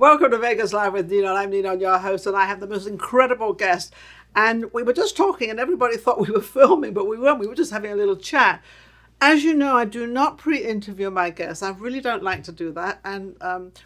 Welcome to Vegas Live with Nino. I'm Nino, your host, and I have the most incredible guest. And we were just talking, and everybody thought we were filming, but we weren't. We were just having a little chat. As you know, I do not pre-interview my guests. I really don't like to do that. And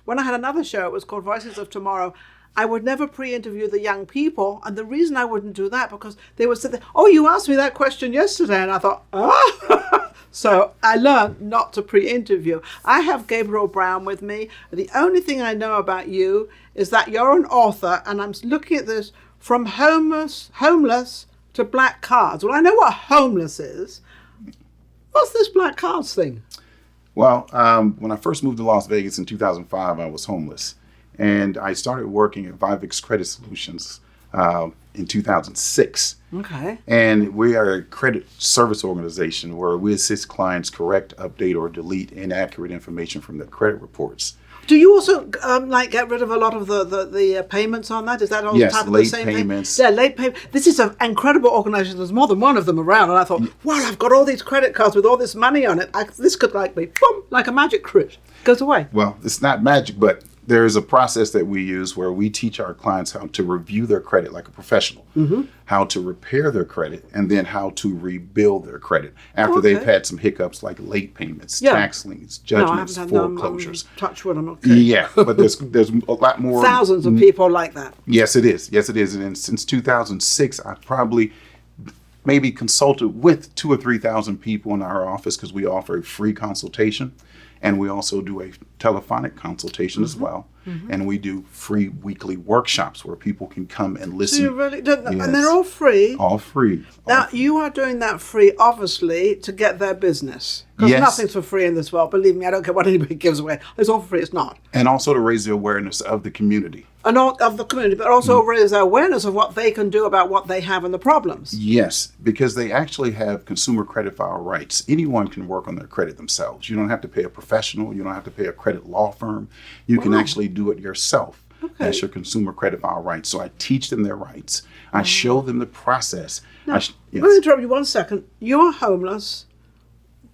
when I had another show, it was called Voices of Tomorrow, I would never pre-interview the young people. And the reason I wouldn't do that, because they would say, oh, you asked me that question yesterday. And I thought, oh. So I learned not to pre-interview. I have Gabriel Brown with me. The only thing I know about you is that you're an author, and I'm looking at this from homeless to black cards. Well, I know what homeless is. What's this black cards thing? Well, when I first moved to Las Vegas in 2005, I was homeless. And I started working at Vivix Credit Solutions in 2006. Okay. And we are a credit service organization where we assist clients correct, update, or delete inaccurate information from their credit reports. Do you also get rid of a lot of the payments on that? Is that all type of the same payments? Thing? Yeah, late payments. This is an incredible organization. There's more than one of them around. And I thought, wow, I've got all these credit cards with all this money on it. This could be, boom, like a magic trick. Goes away. Well, it's not magic, but there is a process that we use where we teach our clients how to review their credit like a professional, how to repair their credit, and then how to rebuild their credit after they've had some hiccups like late payments, tax liens, judgments, foreclosures. Touch wood, I'm okay. Yeah, but there's a lot more. Thousands of people like that. Yes, it is. Yes, it is. And since 2006, I've probably maybe consulted with 2,000 or 3,000 people in our office because we offer a free consultation. And we also do a telephonic consultation as well. And we do free weekly workshops where people can come and listen. So you really do, and they're all free? All free. Now, you are doing that free, obviously, to get their business. Because nothing's for free in this world. Believe me, I don't care what anybody gives away. It's all for free. It's not. And also to raise the awareness of the community. And all of the community, but also raise their awareness of what they can do about what they have and the problems. Yes, because they actually have consumer credit file rights. Anyone can work on their credit themselves. You don't have to pay a professional. You don't have to pay a credit law firm. You can actually do it yourself. Okay. That's your consumer credit file rights. So I teach them their rights. I show them the process. Now, let me interrupt you 1 second. You're homeless.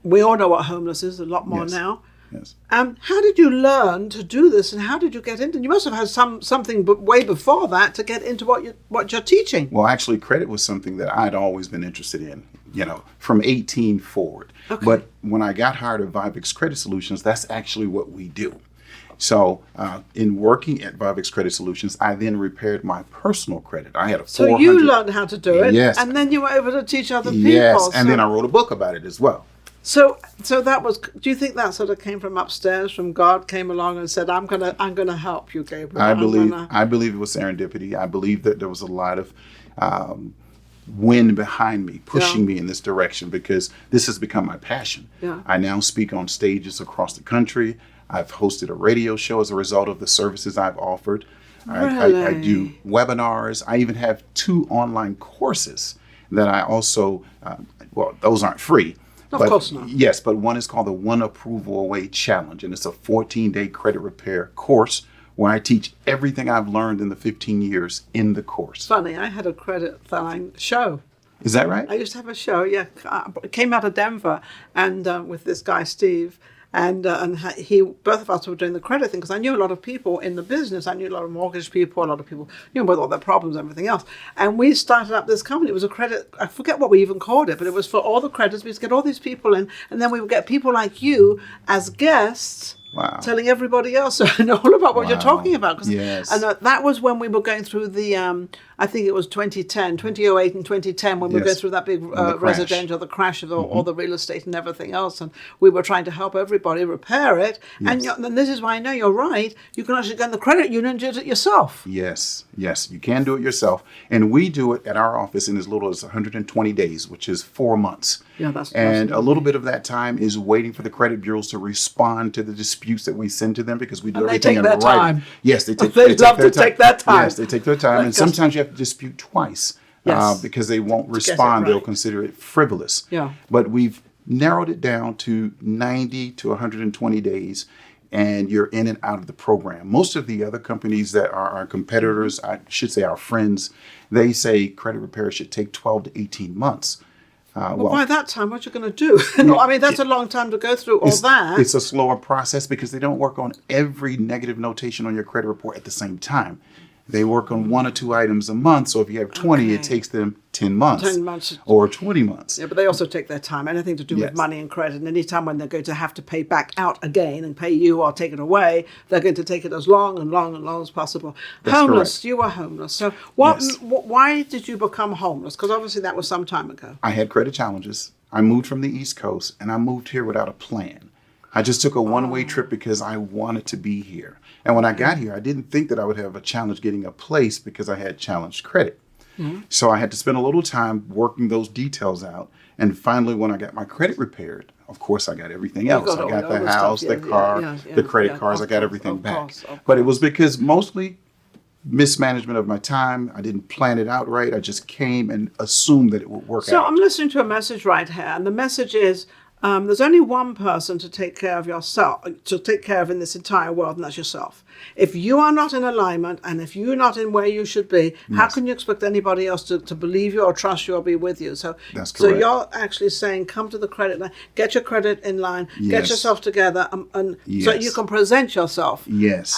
We all know what homeless is, a lot more now. Yes. How did you learn to do this, and how did you get into it? You must have had something way before that to get into what you're teaching. Well, actually, credit was something that I'd always been interested in, from 18 forward. Okay. But when I got hired at Vivix Credit Solutions, that's actually what we do. So in working at Vivix Credit Solutions, I then repaired my personal credit. I had a 400. So you learned how to do it, yes, and then you were able to teach other people. Yes, and then I wrote a book about it as well. So that was. Do you think that sort of came from upstairs, from God came along and said, "I'm gonna help you, Gabriel"? I believe it was serendipity. I believe that there was a lot of wind behind me, pushing me in this direction, because this has become my passion. Yeah. I now speak on stages across the country. I've hosted a radio show as a result of the services I've offered. Really? I do webinars. I even have 2 online courses that I also. Those aren't free. Of course not. Yes, but one is called the One Approval Away Challenge, and it's a 14-day credit repair course where I teach everything I've learned in the 15 years in the course. Funny, I had a credit filing show. Is that right? I used to have a show, It came out of Denver, and with this guy, Steve. And both of us were doing the credit thing, because I knew a lot of people in the business. I knew a lot of mortgage people, a lot of people, with all their problems and everything else. And we started up this company. It was a credit, I forget what we even called it, but it was for all the creditors. We used to get all these people in, and then we would get people like you as guests. Wow. Telling everybody else all about what you're talking about. Yes. And that was when we were going through the, I think it was 2008 and 2010, when we were going through that big residential, the crash of all the real estate and everything else. And we were trying to help everybody repair it. Yes. And this is why I know you're right. You can actually get the credit union and do it yourself. Yes, you can do it yourself. And we do it at our office in as little as 120 days, which is 4 months. Yeah, and a little bit of that time is waiting for the credit bureaus to respond to the disputes that we send to them, because we do everything in writing. Time. Yes, they take they love to take that time. Yes, they take their time, and sometimes you have to dispute twice because they won't respond. They'll consider it frivolous. Yeah. But we've narrowed it down to 90 to 120 days, and you're in and out of the program. Most of the other companies that are our competitors, I should say our friends, they say credit repair should take 12 to 18 months. Well, by that time, what you're going to do? I mean, that's a long time to go through all that. It's a slower process because they don't work on every negative notation on your credit report at the same time. They work on 1 or 2 items a month. So if you have 20, it takes them 10 months. 10 months. Or 20 months. Yeah, but they also take their time. Anything to do with money and credit. And any time when they're going to have to pay back out again and pay you or take it away, they're going to take it as long as possible. That's homeless. correct. You were homeless. So why did you become homeless? Because obviously that was some time ago. I had credit challenges. I moved from the East Coast and I moved here without a plan. I just took a one-way trip because I wanted to be here. And when I got here, I didn't think that I would have a challenge getting a place because I had challenged credit. Mm-hmm. So I had to spend a little time working those details out. And finally, when I got my credit repaired, of course, I got everything else. I got the house, the car, the credit cards. I got everything back. But it was because mostly mismanagement of my time. I didn't plan it out right. I just came and assumed that it would work out. So I'm listening to a message right here. And the message is, there's only one person to take care of yourself, to take care of in this entire world, and that's yourself. If you are not in alignment and if you're not in where you should be, how can you expect anybody else to believe you or trust you or be with you? So that's correct. So you're actually saying, come to the credit line, get your credit in line, get yourself together, and so you can present yourself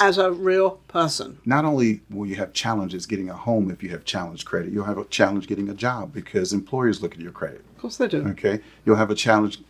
as a real person. Not only will you have challenges getting a home if you have challenged credit, you'll have a challenge getting a job because employers look at your credit. Of course they do. Okay. You'll have a challenge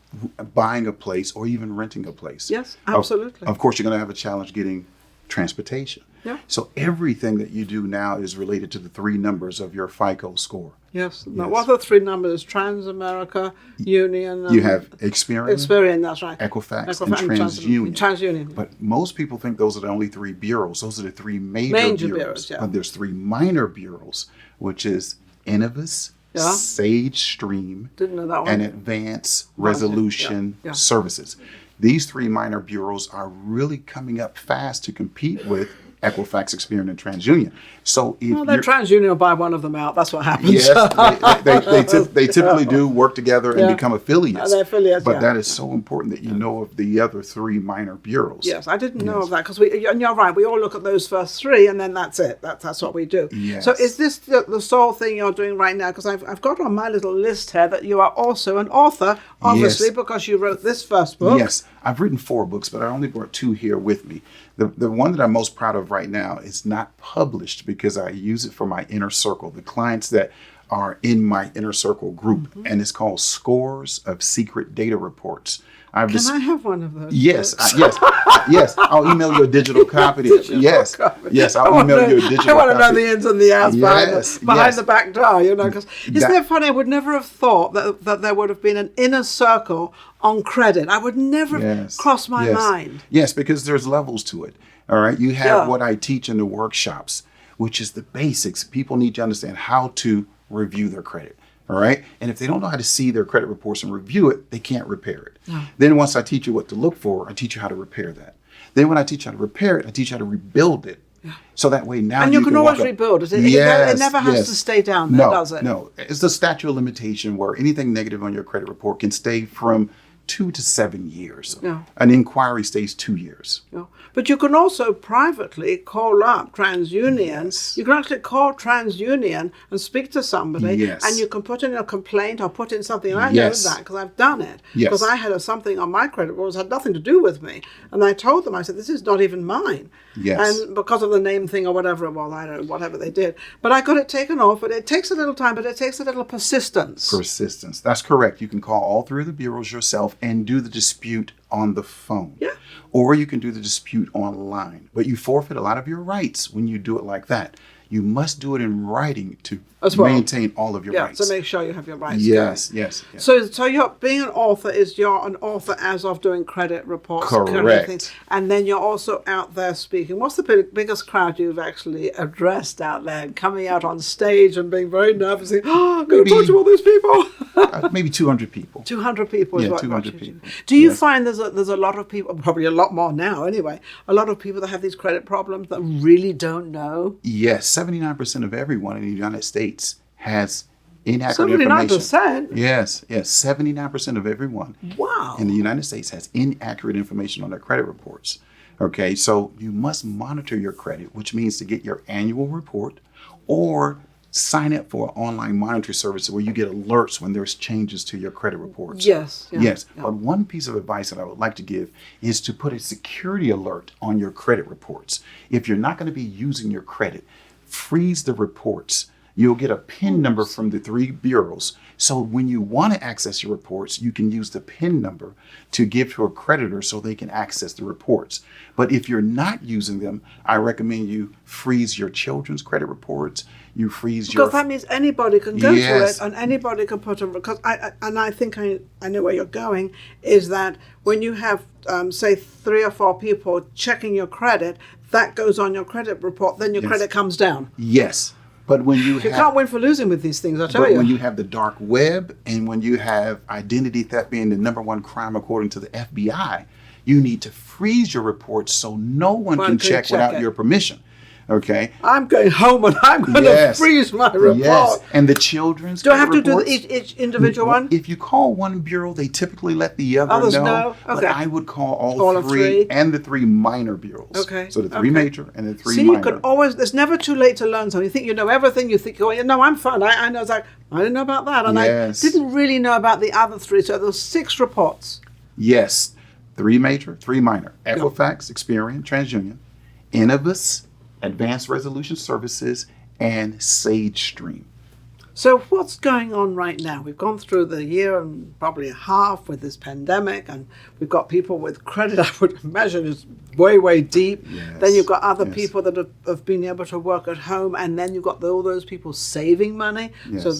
buying a place or even renting a place. Yes, absolutely. Of course, you're going to have a challenge getting transportation. Yeah. So everything that you do now is related to the 3 numbers of your FICO score. Yes. Now, what are the 3 numbers? Transamerica, Union. You have Experian, that's right. Equifax, and TransUnion. TransUnion. But most people think those are the only 3 bureaus. Those are the 3 major bureaus. But there's 3 minor bureaus, which is Innovis, Sage Stream, didn't know that one, and Advanced Resolution Services. These 3 minor bureaus are really coming up fast to compete with Equifax, Experian, and TransUnion. So if then TransUnion will buy one of them out. That's what happens. Yes, they typically do work together and become affiliates. They're affiliates, but that is so important that you know of the other 3 minor bureaus. Yes, I didn't know of that because and you're right. We all look at those first 3, and then that's it. That's what we do. Yes. So is this the sole thing you're doing right now? Because I've got on my little list here that you are also an author, obviously, because you wrote this first book. Yes, I've written 4 books, but I only brought 2 here with me. The one that I'm most proud of right now is not published because I use it for my inner circle, the clients that are in my inner circle group, and it's called Scores of Secret Data Reports. Can I have one of those? Yes, yes. I'll email you a digital copy. Yes, I'll email you a digital copy. I want to know the ins and the outs behind the back door, because isn't it funny? I would never have thought that there would have been an inner circle on credit. I would never have crossed my mind. Yes, because there's levels to it. All right, you have what I teach in the workshops, which is the basics. People need to understand how to review their credit. All right. And if they don't know how to see their credit reports and review it, they can't repair it. No. Then once I teach you what to look for, I teach you how to repair that. Then when I teach you how to repair it, I teach you how to rebuild it. Yeah. So that way now you can always rebuild it. It never has to stay down there, does it? No. It's the statute of limitation where anything negative on your credit report can stay from 2 to 7 years. Yeah. An inquiry stays 2 years. Yeah. But you can also privately call up TransUnion. Yes. You can actually call TransUnion and speak to somebody, and you can put in a complaint or put in something. And I know that because I've done it. Because I had something on my credit report that had nothing to do with me. And I told them, I said, this is not even mine. Yes. And because of the name thing or whatever it was, I don't know, whatever they did. But I got it taken off. But it takes a little time, but it takes a little persistence. Persistence. That's correct. You can call all 3 of the bureaus yourself and do the dispute on the phone. Yeah. Or you can do the dispute online. But you forfeit a lot of your rights when you do it like that. You must do it in writing to maintain all of your rights. So make sure you have your rights. Yes. So you're being an author you're an author as of doing credit reports. Correct. And then you're also out there speaking. What's the biggest crowd you've actually addressed out there, coming out on stage and being very nervous, saying, I'm going to talk to all these people? Maybe 200 people. 200 people is what 200 people. Do you find there's a lot of people, probably a lot more now anyway, a lot of people that have these credit problems that really don't know? Yes, 79% of everyone in the United States has inaccurate information. 79%? Yes, 79% of everyone in the United States has inaccurate information on their credit reports. Okay, so you must monitor your credit, which means to get your annual report or sign up for an online monitoring service where you get alerts when there's changes to your credit reports. Yes. Yeah, Yes. yeah. But one piece of advice that I would like to give is to put a security alert on your credit reports. If you're not going to be using your credit, freeze the reports. You'll get a PIN number from the 3 bureaus. So when you want to access your reports, you can use the PIN number to give to a creditor so they can access the reports. But if you're not using them, I recommend you freeze your children's credit reports. You freeze your... Because that means anybody can go Yes. to it and anybody can put them. Because I think I know where you're going, is that when you have, say, 3 or 4 people checking your credit, that goes on your credit report, then your Yes. credit comes down. Yes. But when you can't win for losing with these things, I tell But you. when you have the dark web and when you have identity theft being the #1 crime according to the FBI, you need to freeze your reports so no one can check without it. your permission. Okay? I'm going home and I'm going to freeze my report. Yes. And the children's Do I have to credit do reports, each individual one? If you call one bureau, they typically let the other Others know. know? But Okay. I would call all All of 3 three? and the 3 minor bureaus. Okay. So the 3 Okay. major and the 3 See, minor. you can always, there's never too late to learn something. You think you know everything, you think, oh, no, I'm fine. I know. It's like, I didn't know about that. And Yes. I didn't really know about the other 3. So there's 6 reports. Yes. 3 major, 3 minor. Equifax, Experian, TransUnion, Innovus, Advanced Resolution Services, and SageStream. So what's going on right now? We've gone through the year and probably a half with this pandemic, and we've got people with credit, I would imagine, is way, way deep. Yes. Then you've got other Yes. people that have been able to work at home, and then you've got all those people saving money. Yes. So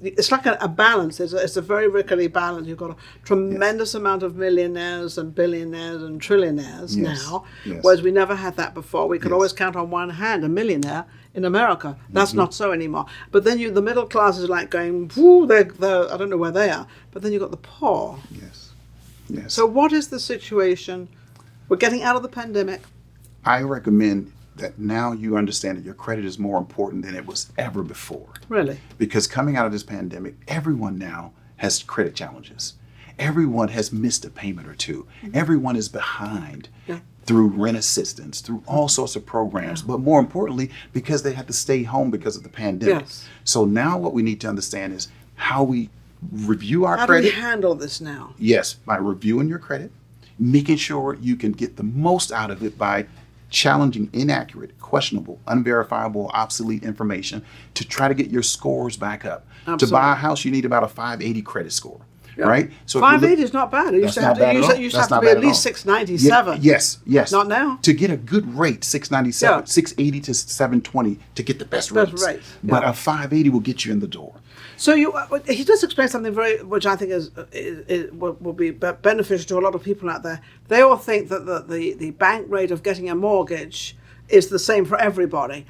it's like a balance. It's a very rickety balance. You've got a tremendous amount of millionaires and billionaires and trillionaires Yes. now, Yes. whereas we never had that before. We could Yes. always count on one hand a millionaire in America. That's not so anymore. But then the middle class is like going, whoo, they're, I don't know where they are. But then you've got the poor. Yes. Yes. So what is the situation? We're getting out of the pandemic. I recommend that now you understand that your credit is more important than it was ever before. Really? Because coming out of this pandemic, everyone now has credit challenges. Everyone has missed a payment or 2. Everyone is behind. Yeah. Through rent assistance, through all sorts of programs, but more importantly, because they had to stay home because of the pandemic. Yes. So now what we need to understand is how we review our How credit. do we handle this now? Yes, by reviewing your credit, making sure you can get the most out of it by challenging inaccurate, questionable, unverifiable, obsolete information to try to get your scores back up. Absolutely. To buy a house, you need about a 580 credit score. Yeah. Right? So if you look- 580 is not bad. It used That's to not have bad to, at all. you used to That's have to not be bad at at least all. 697. Yes. Not now. To get a good rate, 697, Yeah. 680 to 720 to get the best Best rates. rates, But yeah. a 580 will get you in the door. So he does explain something which I think will be beneficial to a lot of people out there. They all think that the bank rate of getting a mortgage is the same for everybody.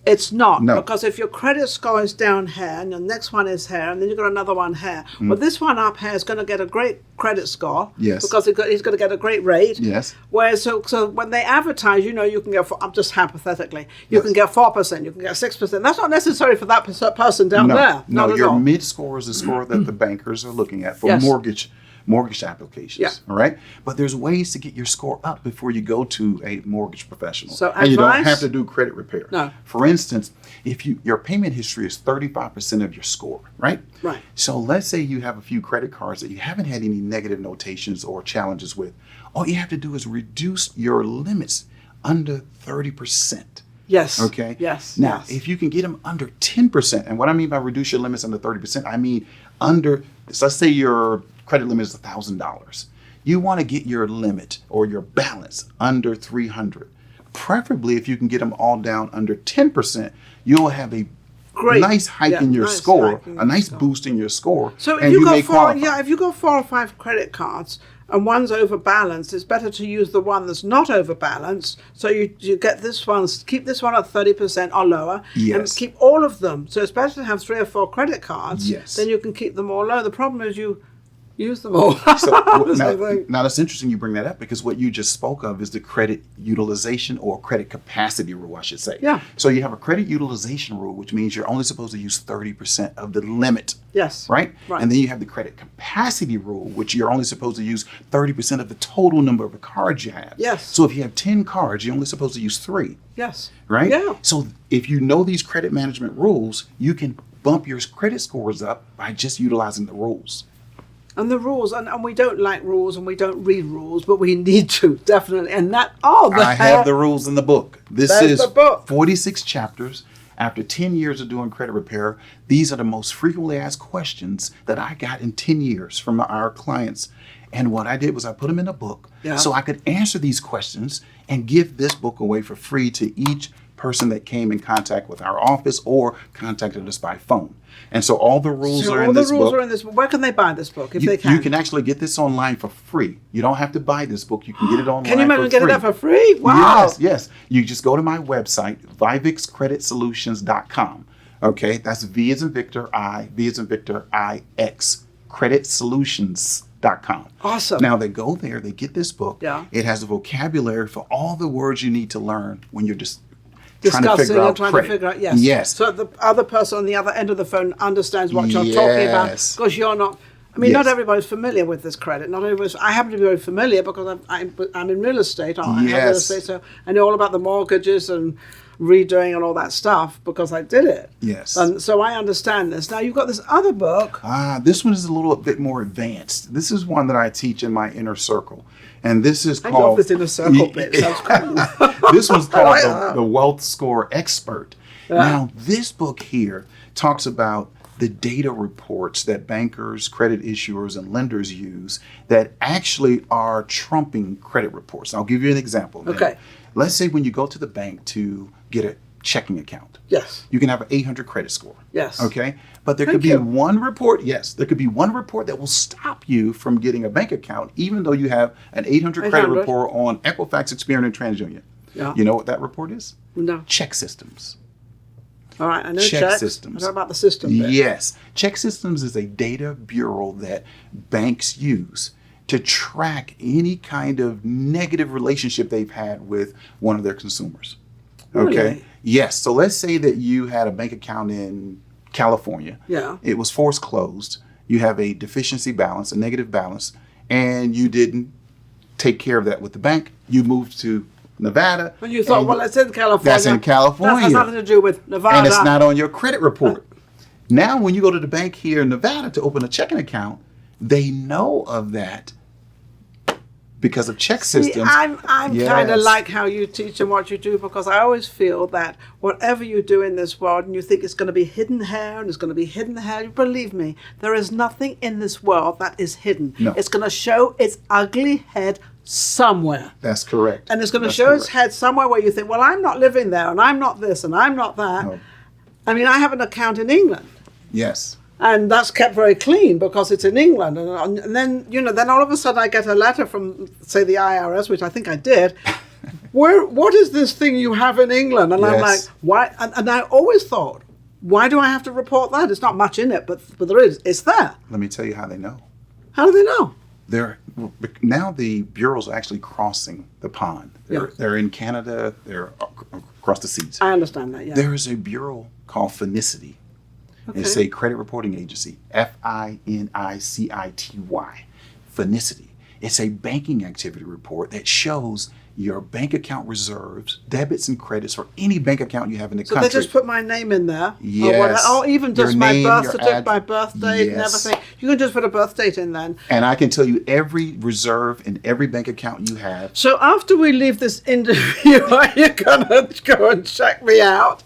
It's not, No. because if your credit score is down here and your next one is here and then you've got another one here, well, this one up here is going to get a great credit score. Yes. Because he's going to get a great rate. Yes. Whereas, so when they advertise, you can get, I'm just hypothetically, you can get 4%, you can get 6%. That's not necessary for that person down there. No, Not at your all. mid score is the score that the bankers are looking at for Yes. mortgage applications. Yeah. All right. But there's ways to get your score up before you go to a mortgage professional. So and you don't advice? have to do credit repair. No. For instance, if your payment history is 35% of your score, right? Right. So let's say you have a few credit cards that you haven't had any negative notations or challenges with. All you have to do is reduce your limits under 30%. Yes. Okay. Yes. Now, yes. if you can get them under 10%, and what I mean by reduce your limits under 30%, I mean under, so let's say your credit limit is $1,000. You want to get your limit or your balance under 300. Preferably, if you can get them all down under 10%, you'll have a Great. nice hike Yeah, in your nice score, hike in a your nice score. boost in your score. So and if you may got qualify. if you got 4 or 5 credit cards and one's overbalanced, it's better to use the one that's not overbalanced. So you get this one, keep this one at 30% or lower, and Yes. keep all of them. So it's better to have 3 or 4 credit cards. Yes. Then you can keep them all low. The problem is Use them all. So The same now, thing. now that's interesting you bring that up because what you just spoke of is the credit utilization or credit capacity rule, I should say. Yeah. So you have a credit utilization rule, which means you're only supposed to use 30% of the limit. Yes. Right? Right. And then you have the credit capacity rule, which you're only supposed to use 30% of the total number of cards you have. Yes. So if you have 10 cards, you're only supposed to use 3. Yes. Right? Yeah. So if you know these credit management rules, you can bump your credit scores up by just utilizing the rules. And the rules, and we don't like rules and we don't read rules, but we need to, definitely. And that, I have the rules in the book. This There's is the book. 46 chapters. After 10 years of doing credit repair, these are the most frequently asked questions that I got in 10 years from our clients. And what I did was I put them in a book so I could answer these questions and give this book away for free to each person that came in contact with our office or contacted us by phone. And so all the rules are in this book. All the rules are in this book. Where can they buy this book if they can? You can actually get this online for free. You don't have to buy this book. You can get it online for free. Can you imagine getting that for free? Wow. Yes. You just go to my website, vivixcreditsolutions.com. Okay, that's V as in Victor, I, V as in Victor, I-X, creditsolutions.com. Awesome. Now they go there, they get this book. Yeah. It has a vocabulary for all the words you need to learn when you're just Discussing and trying credit. to figure out, yes. Yes. So the other person on the other end of the phone understands what you're talking about Yes. because you're not. I mean, not Yes. everybody's familiar with this credit. Not everybody's. I happen to be very familiar because I'm in real estate. I have real Yes. estate, so I know all about the mortgages and redoing and all that stuff because I did it. Yes. And so I understand this. Now you've got this other book. This one is a little bit more advanced. This is one that I teach in my inner circle. And this is I called... love this inner circle bit. Sounds cool. This one's called like that. the Wealth Score Expert. Now, this book here talks about the data reports that bankers, credit issuers, and lenders use that actually are trumping credit reports. I'll give you an example. Okay. Let's say when you go to the bank to get a checking account. Yes. You can have an 800 credit score. Yes. Okay. But there Thank could be you. one report. Yes. There could be one report that will stop you from getting a bank account, even though you have an 800 credit 800. report on Equifax, Experian, and TransUnion. Yeah. You know what that report is? No. Check systems. All right. I know Check checks. systems. I know about the system bit. Yes. Check systems is a data bureau that banks use to track any kind of negative relationship they've had with one of their consumers. Okay. Really? Yes. So let's say that you had a bank account in California. Yeah. It was forced closed. You have a deficiency balance, a negative balance, and you didn't take care of that with the bank. You moved to Nevada. And you thought, well, it's in California. That's in California. That has nothing to do with Nevada. And it's not on your credit report. Now, when you go to the bank here in Nevada to open a checking account, they know of that because of check See, systems. I'm Yes. kind of like how you teach and what you do because I always feel that whatever you do in this world and you think it's going to be hidden here and it's going to be hidden here, believe me, there is nothing in this world that is hidden. No. It's going to show its ugly head somewhere. That's correct. And it's going to That's show its correct. head somewhere where you think, well, I'm not living there and I'm not this and I'm not that. No. I mean, I have an account in England. Yes. And that's kept very clean because it's in England. And then, then all of a sudden I get a letter from, say, the IRS, which I think I did. What is this thing you have in England? And I'm like, Yes. why? And I always thought, why do I have to report that? It's not much in it, but there is. It's there. Let me tell you how they know. How do they know? Now the bureaus are actually crossing the pond. They're in Canada. They're across the seas. I understand that, yeah. There is a bureau called Finicity. Okay. It's a credit reporting agency, Finicity. Finicity. It's a banking activity report that shows your bank account reserves, debits and credits for any bank account you have in the So country. they just put my name in there? Yes. Or even Your just my name, birth your certificate, my birth date and Yes. everything. You can just put a birth date in then. And I can tell you every reserve in every bank account you have. So after we leave this interview, are you going to go and check me out?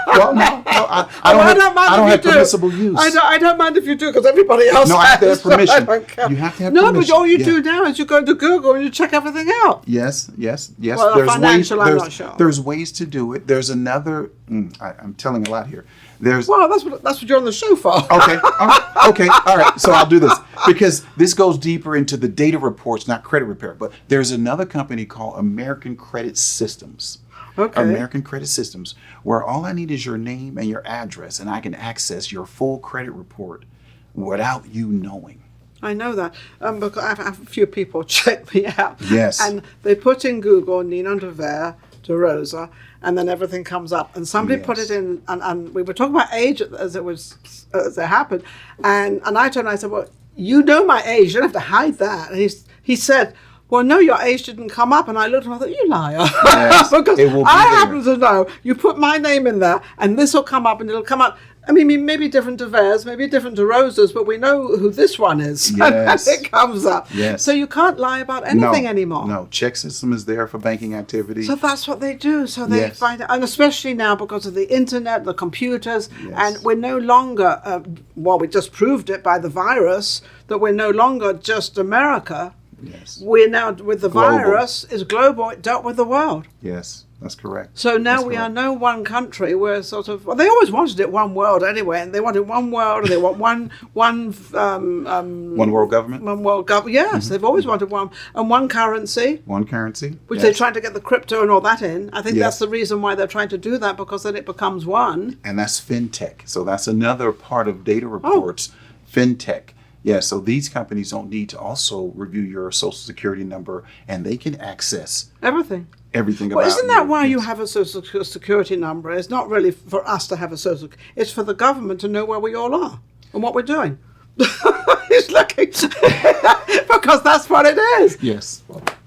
Well, no, I I don't mind have if you do. permissible use. I don't mind if you do because everybody else No, I have to have has, so I permission. don't care. You have to have no, permission. but all you Yeah. do now is you go to Google and you check everything out. Yes. Well, financial, I'm not sure. There's ways to do it. There's another. I'm telling a lot here. There's. Well, that's what you're on the show for. Okay. All right. So I'll do this because this goes deeper into the data reports, not credit repair. But there's another company called American Credit Systems. Okay. American Credit Systems, where all I need is your name and your address, and I can access your full credit report without you knowing. I know that because I've had a few people check me out. Yes. And they put in Google Ninon de Ver de Rosa, and then everything comes up. And somebody put it in, and we were talking about age as it happened. And I turned and I said, well, you know my age. You don't have to hide that. And he said, well, no, your age didn't come up. And I looked and I thought, you liar. Yes, because it will be I there. happen to know you put my name in there and this will come up and it'll come up. I mean, maybe different to Vers, maybe different to Rosas, but we know who this one is. Yes. And it comes up. Yes. So you can't lie about anything anymore. No, check system is there for banking activity. So that's what they do. So they find out, and especially now because of the internet, the computers, and we're no longer, we just proved it by the virus, that we're no longer just America. Yes. We're now, with the Global. virus, is global. It dealt with the world. Yes, that's correct. So now That's we correct. are no one country. We're sort of, well, they always wanted it one world anyway, and they wanted one world, and they want one One world government? one world government. Yes, they've always wanted one, and one currency, One currency. which yes. they're trying to get the crypto and all that in. I think Yes. that's the reason why they're trying to do that, because then it becomes one. And that's fintech. So that's another part of data Oh. reports. Fintech. Yeah, so these companies don't need to also review your social security number, and they can access Everything. everything Well, about isn't that you. why you Yes. have a social security number? It's not really for us to have a social. It's for the government to know where we all are and what we're doing. He's looking because that's what it is. Yes.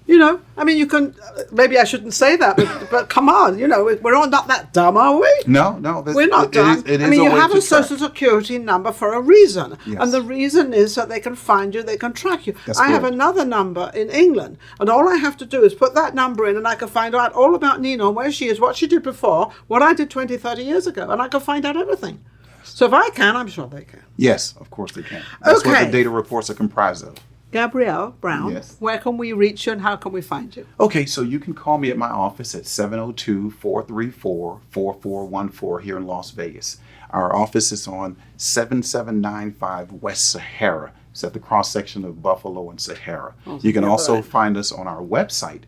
You know, I mean, you can. Maybe I shouldn't say that, but come on, you know, we're all not that dumb, are we? No. We're not dumb. It is I mean, a you way have to a track. social security number for a reason, Yes. and the reason is that they can find you, they can track you. That's I have correct. another number in England, and all I have to do is put that number in, and I can find out all about Nina, where she is, what she did before, what I did 20, 30 years ago, and I can find out everything. So if I can, I'm sure they can. Yes, of course they can. That's what Okay. the data reports are comprised of. Gabriel Brown, Yes. where can we reach you and how can we find you? Okay, so you can call me at my office at 702-434-4414 here in Las Vegas. Our office is on 7795 West Sahara. It's at the cross section of Buffalo and Sahara. You can yeah, also right. find us on our website,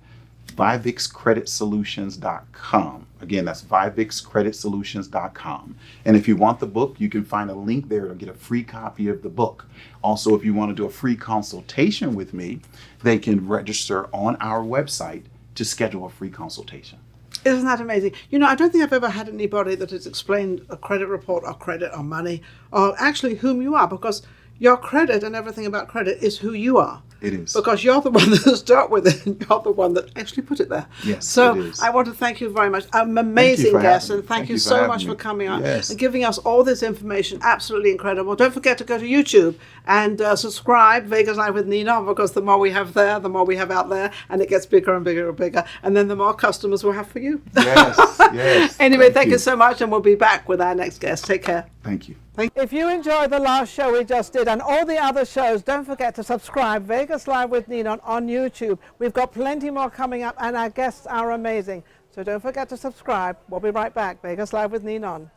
vivixcreditsolutions.com. Again, that's vivixcreditsolutions.com. And if you want the book, you can find a link there to get a free copy of the book. Also, if you want to do a free consultation with me, they can register on our website to schedule a free consultation. Isn't that amazing? You know, I don't think I've ever had anybody that has explained a credit report or credit or money or actually whom you are, because your credit and everything about credit is who you are. It is. Because you're the one that's dealt with it and you're the one that actually put it there. Yes, so it is. I want to thank you very much. I'm an amazing for guest, having and me. thank Thank you you for so having much me. for coming on Yes. and giving us all this information. Absolutely incredible. Don't forget to go to YouTube and subscribe, Vegas Live with Nina, because the more we have there, the more we have out there, and it gets bigger and bigger and bigger. And then the more customers we'll have for you. Yes, yes. Anyway, thank you so much, and we'll be back with our next guest. Take care. Thank you. If you enjoyed the last show we just did and all the other shows, don't forget to subscribe Vegas Live with Nina on YouTube. We've got plenty more coming up and our guests are amazing. So don't forget to subscribe. We'll be right back. Vegas Live with Nina.